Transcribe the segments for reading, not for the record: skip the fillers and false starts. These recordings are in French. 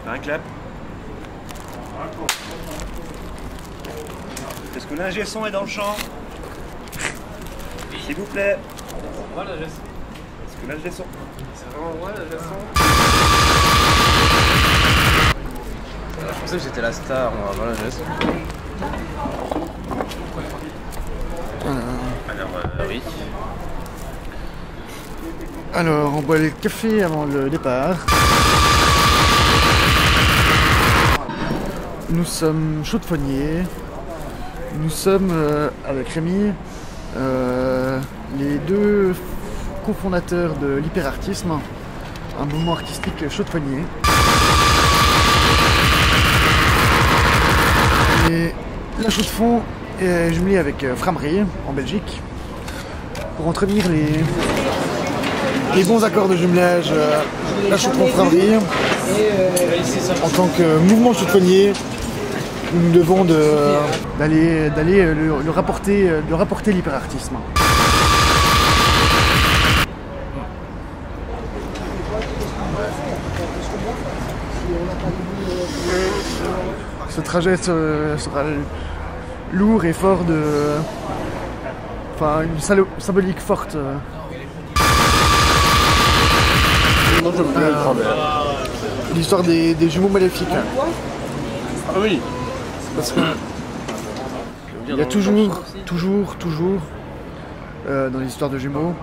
Fais un clap. Est-ce que l'ingé son est dans le champ? S'il vous plaît. Voilà, l'ingé son. Est-ce que l'ingé son? Ouais, l'ingé son. Je pensais que j'étais la star, moi. Voilà, l'ingé son. Alors, oui. Alors, on boit le café avant le départ. Nous sommes Chaudefonnier. Nous sommes avec Rémi les deux cofondateurs de l'hyperartisme, un mouvement artistique chaudefonnier. Et la Chaux-de-Fonds est jumelée avec Frameries en Belgique pour entretenir les bons accords de jumelage. La Chaux-de-Fonds-Frameries, en tant que mouvement chaudefonnier, nous devons d'aller le rapporter l'hyperartisme. Ce trajet sera lourd et fort enfin, une symbolique forte. L'histoire des jumeaux maléfiques. Ah oui. Parce que il y a toujours, dans l'histoire de jumeaux,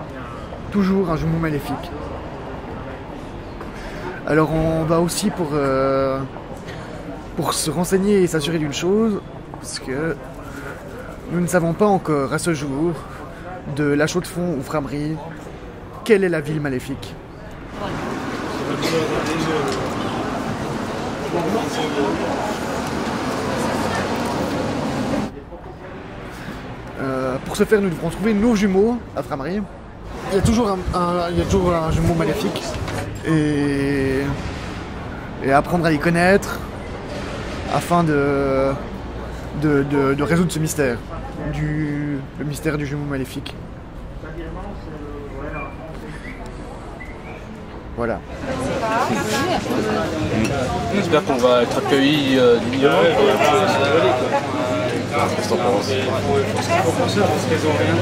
toujours un jumeau maléfique. Alors on va aussi pour se renseigner et s'assurer d'une chose, parce que nous ne savons pas encore à ce jour de la Chaux-de-Fonds ou Frameries quelle est la ville maléfique. Pour ce faire, nous devrons trouver nos jumeaux à Frameries. Il y a toujours un jumeau maléfique et apprendre à les connaître afin de résoudre ce mystère, le mystère du jumeau maléfique. Voilà. J'espère qu'on va être accueillis dignement. Qu'est-ce que t'en penses? Faut penser parce qu'elles ont rien.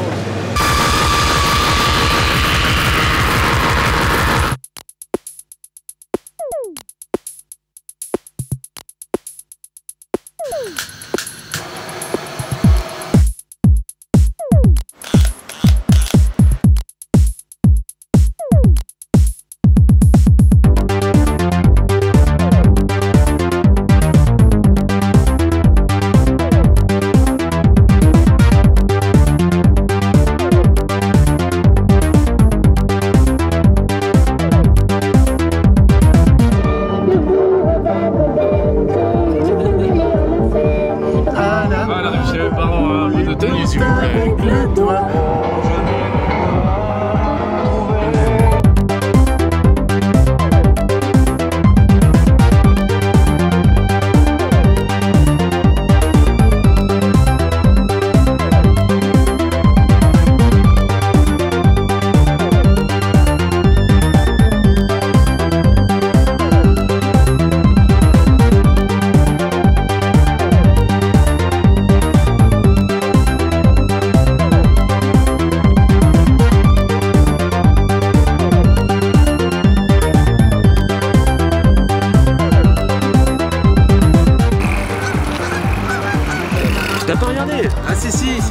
T'as pas regardé? Ah si.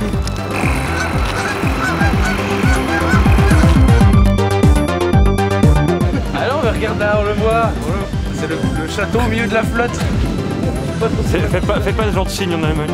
Alors on regarde là, on le voit. C'est le château au milieu de la flotte. Fais pas ce genre de signe en Allemagne.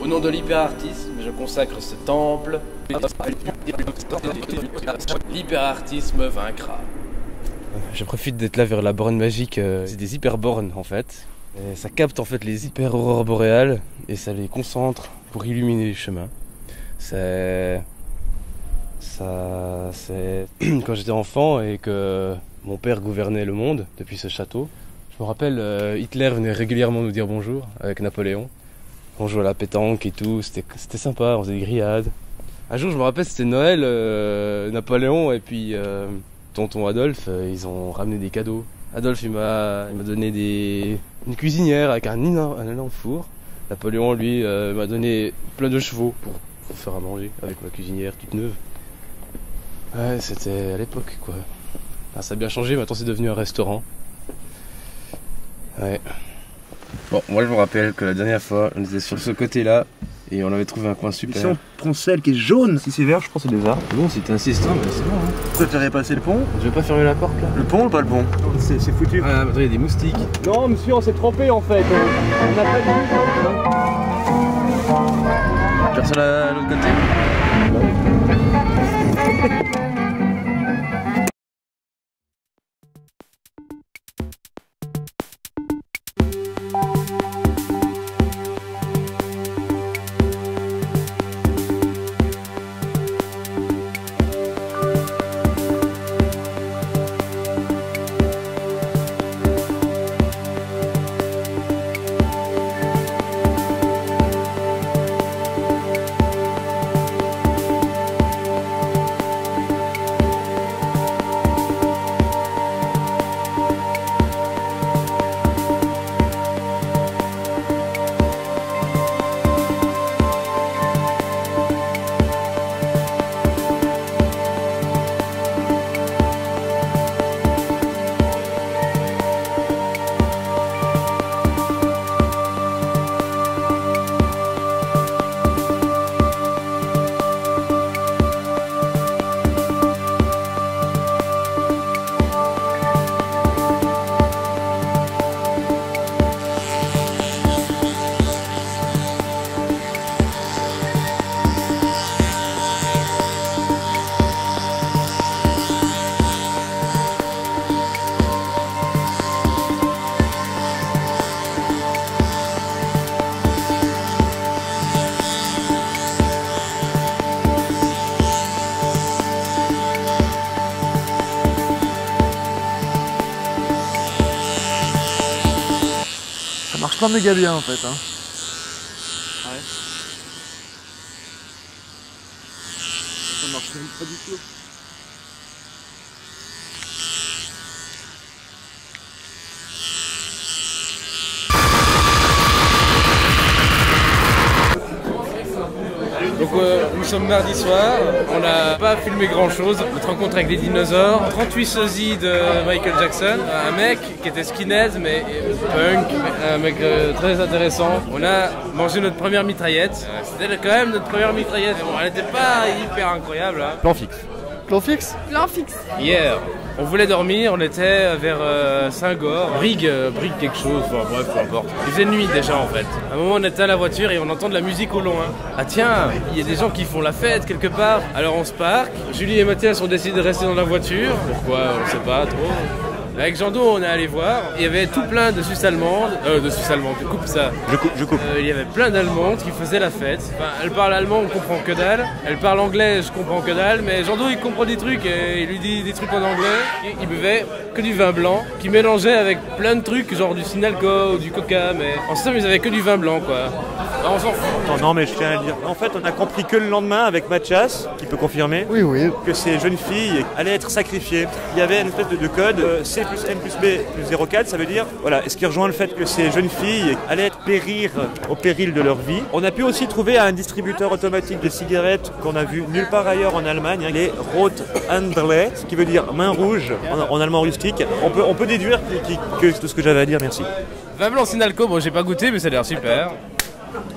Au nom de l'hyperartisme, je consacre ce temple. L'hyperartisme vaincra. Je profite d'être là vers la borne magique. C'est des hyperbornes en fait. Et ça capte en fait les hyper-aurores boréales et ça les concentre pour illuminer les chemins. C'est quand j'étais enfant et que mon père gouvernait le monde depuis ce château. Je me rappelle, Hitler venait régulièrement nous dire bonjour avec Napoléon. On jouait à la pétanque et tout, c'était sympa, on faisait des grillades. Un jour, je me rappelle, c'était Noël, Napoléon et puis tonton Adolphe, ils ont ramené des cadeaux. Adolphe, il m'a donné une cuisinière avec un énorme four. Napoléon, lui, m'a donné plein de chevaux pour faire à manger avec ma cuisinière toute neuve. Ouais, c'était à l'époque, quoi. Ah, ça a bien changé, maintenant c'est devenu un restaurant. Ouais. Bon, moi je me rappelle que la dernière fois, on était sur ce côté-là et on avait trouvé un coin super. Si on prend celle qui est jaune, si c'est vert, je pense que c'est des arbres. Bon, si t'es insistant, mais c'est bon. Hein. Pourquoi t'aurais passé le pont? Je vais pas fermer la porte là. Le pont ou pas le pont? C'est foutu. Ah, attends, il y a des moustiques. Non, monsieur, on s'est trompé en fait. On n'a pas vu. Personne à l'autre côté? Ça marche pas méga bien en fait. Hein. Ouais. Ça marche même pas du tout. Donc nous sommes mardi soir, on n'a pas filmé grand chose, notre rencontre avec les dinosaures, 38 sosies de Michael Jackson, un mec qui était skinhead mais punk, un mec très intéressant. On a mangé notre première mitraillette, c'était quand même notre première mitraillette, bon, elle n'était pas hyper incroyable. Hein. Plan fixe. Plan fixe? Plan fixe. Hier, on voulait dormir, on était vers Saint-Gor, Brigue quelque chose, enfin bref, peu importe. Il faisait nuit déjà en fait. À un moment on éteint la voiture et on entend de la musique au loin. Ah tiens, il y a des gens qui font la fête quelque part. Alors on se parque, Julie et Mathias ont décidé de rester dans la voiture. Pourquoi, on sait pas trop. Avec Jando, on est allé voir, il y avait tout plein de Suisses allemandes, coupe ça. Je coupe. Il y avait plein d'Allemandes qui faisaient la fête. Enfin, elle parle allemand, on comprend que dalle. Elle parle anglais, je comprends que dalle. Mais Jando, il comprend des trucs et il lui dit des trucs en anglais. Il buvait que du vin blanc, qui mélangeait avec plein de trucs, genre du Sinalco ou du Coca. Mais en somme, ils avaient que du vin blanc, quoi. Alors, on s'en fout. Attends, non, mais je tiens à le dire. En fait, on a compris que le lendemain avec Mathias, qui peut confirmer, Oui, oui. que ces jeunes filles allaient être sacrifiées. Il y avait une espèce de code C plus M plus B plus 0,4, ça veut dire, voilà, ce qui rejoint le fait que ces jeunes filles allaient périr au péril de leur vie. On a pu aussi trouver un distributeur automatique de cigarettes qu'on a vu nulle part ailleurs en Allemagne, hein, les Rot Handle, ce qui veut dire main rouge en allemand rustique. On peut déduire que c'est tout ce que j'avais à dire, merci. Vin blanc Sinalco, bon, j'ai pas goûté, mais ça a l'air super.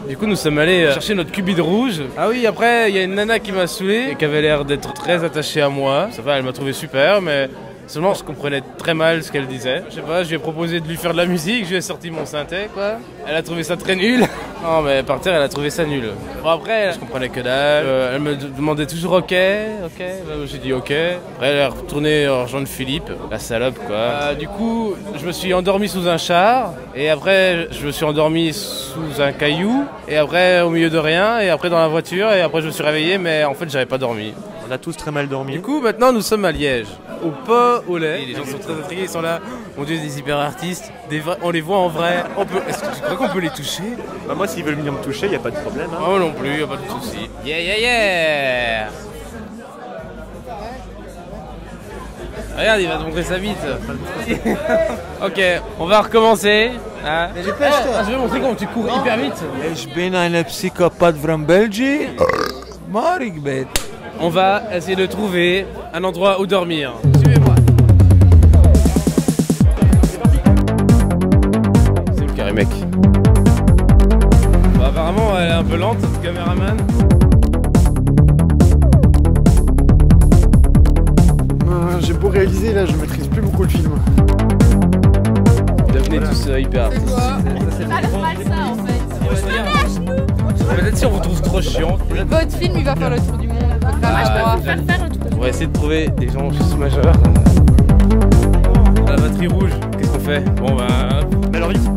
Du coup, nous sommes allés chercher notre cubit de rouge. Ah oui, après, il y a une nana qui m'a saoulé et qui avait l'air d'être très attachée à moi. Ça va, elle m'a trouvé super, mais Seulement, je comprenais très mal ce qu'elle disait. Je sais pas, je lui ai proposé de lui faire de la musique, je lui ai sorti mon synthé, quoi. Elle a trouvé ça très nul. Non, mais par terre, elle a trouvé ça nul. Bon, après, je comprenais que dalle. Elle me demandait toujours OK. J'ai dit OK. Après, elle est retournée rejoindre Philippe, la salope, quoi. Du coup, je me suis endormi sous un char. Et après, je me suis endormi sous un caillou. Et après, au milieu de rien. Et après, dans la voiture. Et après, je me suis réveillé, mais en fait, j'avais pas dormi. On a tous très mal dormi. Du coup, maintenant, nous sommes à Liège. Au pas au lait. Et les gens sont très intrigués, ils sont là. Mon Dieu, des hyper artistes. On les voit en vrai. Est-ce que tu crois qu'on peut les toucher? Bah moi, s'ils veulent venir me toucher, y a pas de problème. Hein. Oh non plus, y a pas de souci. Yeah. Regarde, il va te montrer sa bite. Ok, on va recommencer. Hein. Mais dépêche-toi. Je vais montrer comment tu cours hyper vite. Ich bin ein Psychopath from Belgium. Marikbet. On va essayer de trouver un endroit où dormir. Suivez-moi. C'est le carré mec. Bah, apparemment, elle est un peu lente, cette caméraman. J'ai beau réaliser, là, je maîtrise plus beaucoup le film. Devenez tous hyper artistes. C'est pas mal ça en fait. Peut-être si on vous trouve trop chiant. Votre film il va faire le tour du monde. On va faire le tour du monde. On va essayer de trouver des gens juste majeurs. La batterie rouge, qu'est-ce qu'on fait? Bon bah... Mais alors vite.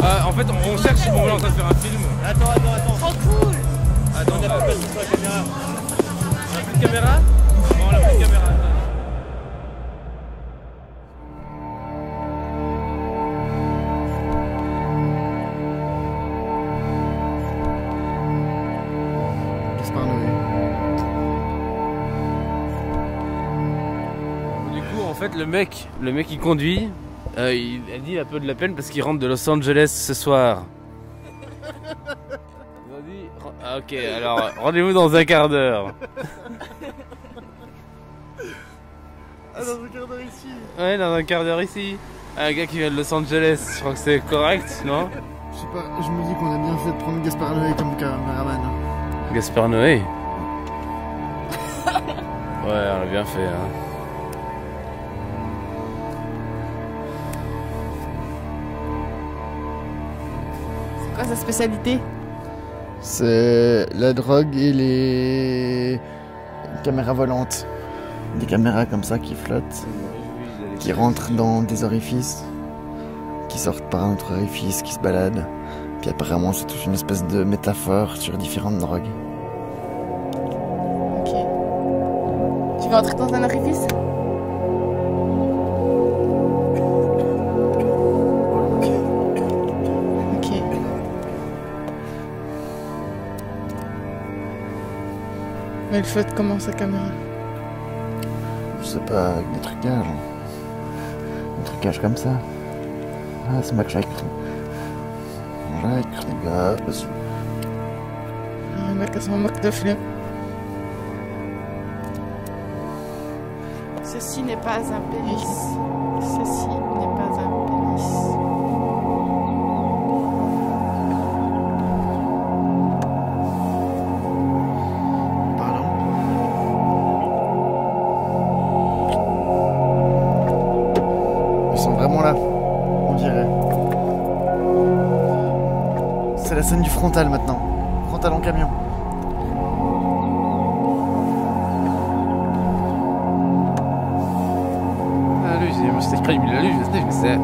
En fait, on cherche, on est en train de faire un film. Attends. Trop cool. Attends, On a pas de la caméra. On a plus de caméra? Bon, on a plus de caméra. Gaspard Noé. Du coup, en fait, le mec qui conduit, il a dit un peu de la peine parce qu'il rentre de Los Angeles ce soir. Il a dit, ah, ok, alors rendez-vous dans un quart d'heure. Ah, dans un quart d'heure ici. Ouais, dans un quart d'heure ici. Un gars qui vient de Los Angeles, je crois que c'est correct, non? Je sais pas, je me dis qu'on a bien fait de prendre Gaspard Noé comme caméraman. Gaspard Noé. Ouais, on a bien fait, hein. C'est quoi sa spécialité? C'est la drogue et les caméras volantes. Des caméras comme ça qui flottent, qui rentrent dans des orifices, qui sortent par un autre orifice, qui se baladent. Puis apparemment c'est toute une espèce de métaphore sur différentes drogues. Ok. Tu veux entrer dans un orifice? Ok. Mais elle flotte comment sa caméra? Je sais pas, avec des trucages. Des trucages comme ça. Ah, c'est Mac Jack. Jacques, les gars, parce que... Un mec à son moque de flemme. Ceci n'est pas un pénis. Ceci n'est pas un pénis. Pardon. Ils sont vraiment là, on dirait. C'est la scène du frontal maintenant. Frontal en camion. Ah, lui, c'est écrit, il l'a lu, je sais que c'est.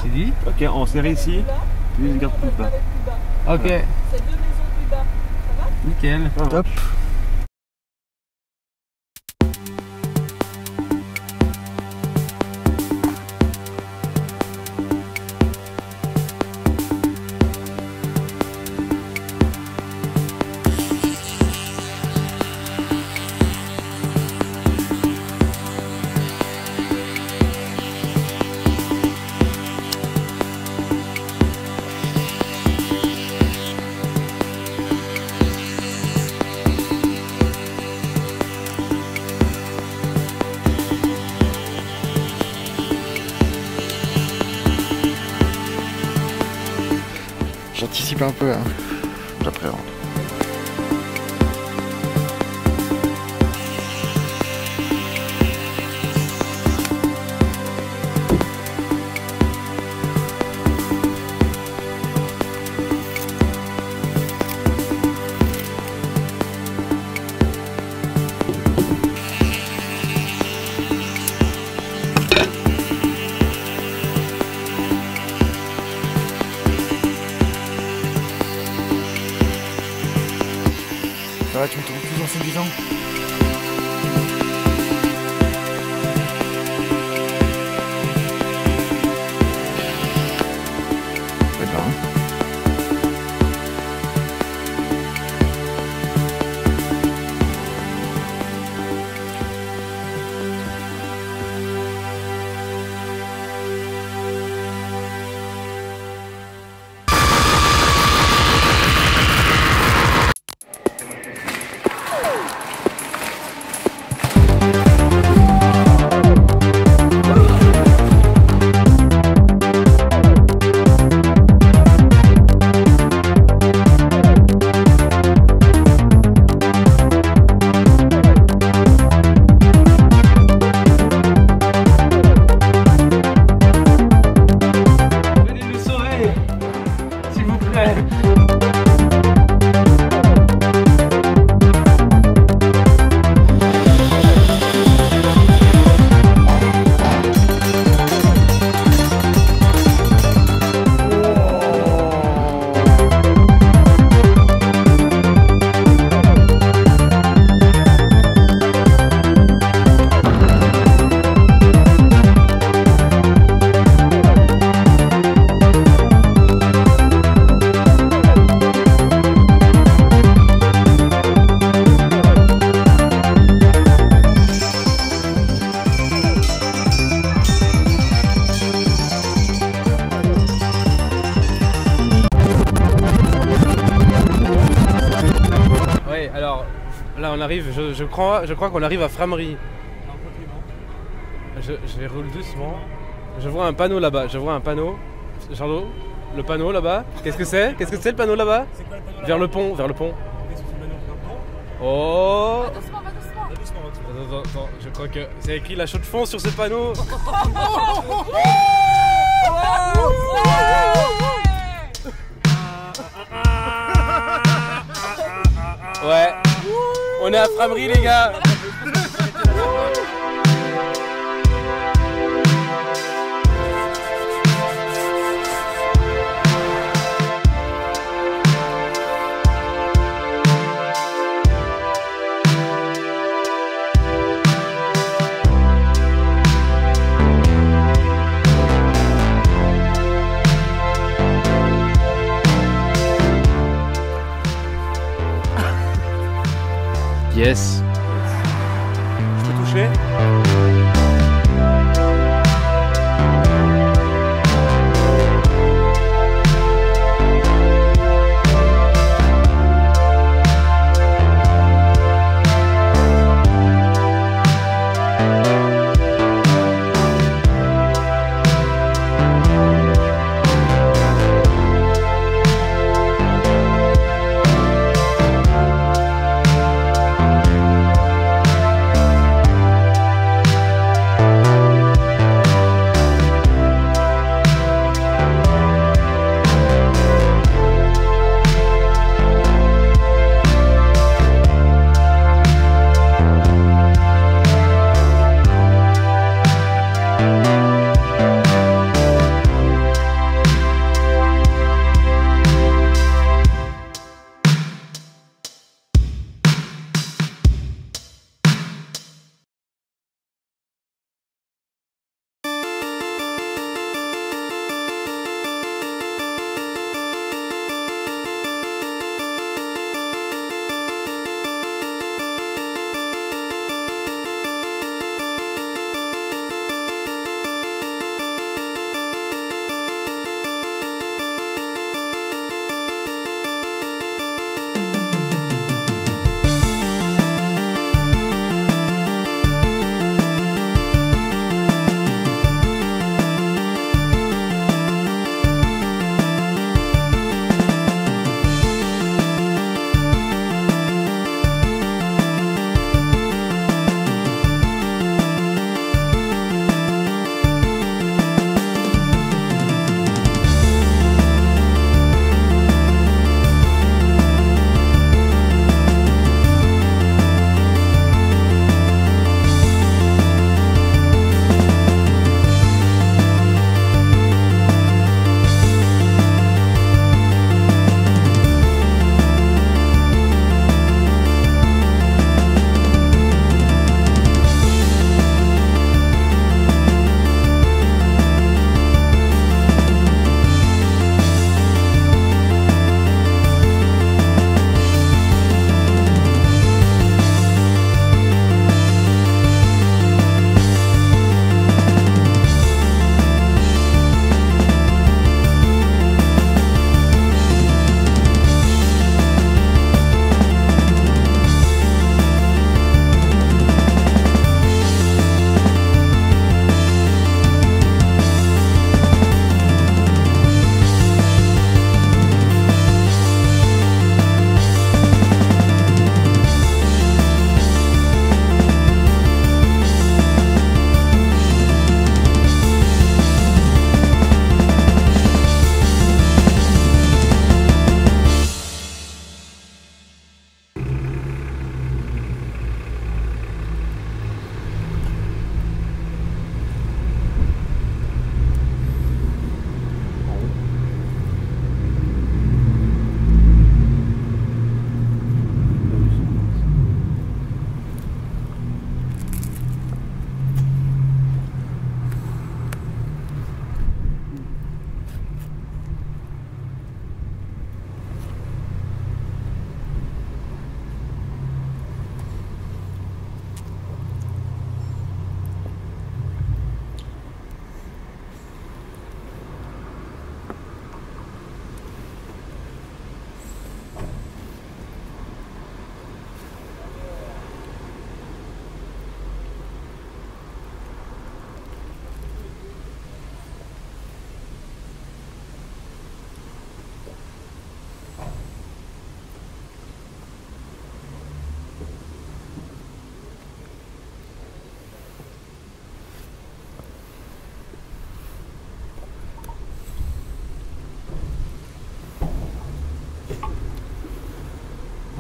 C'est dit? Ok, on serre ici. Puis je garde plus bas. Ok. C'est 2 maisons plus bas. Ça va? Nickel. Top. j'anticipe un peu. Hein. J'appréhende. Ça va, tu me trouves toujours séduisant. Eh ben. Alors là on arrive, je crois qu'on arrive à Frameries. Je roule doucement. Je vois un panneau là-bas, je vois un panneau. Charlot, le panneau là-bas. Qu'est-ce que c'est? Qu'est-ce que c'est le panneau là-bas? Vers le pont, vers le pont. Oh! Doucement, va doucement. Attends, je crois que c'est écrit la chaux de fond sur ce panneau. Ouais, on est à Frameries les gars. Yes. Je peux toucher?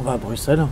va à Bruxelles.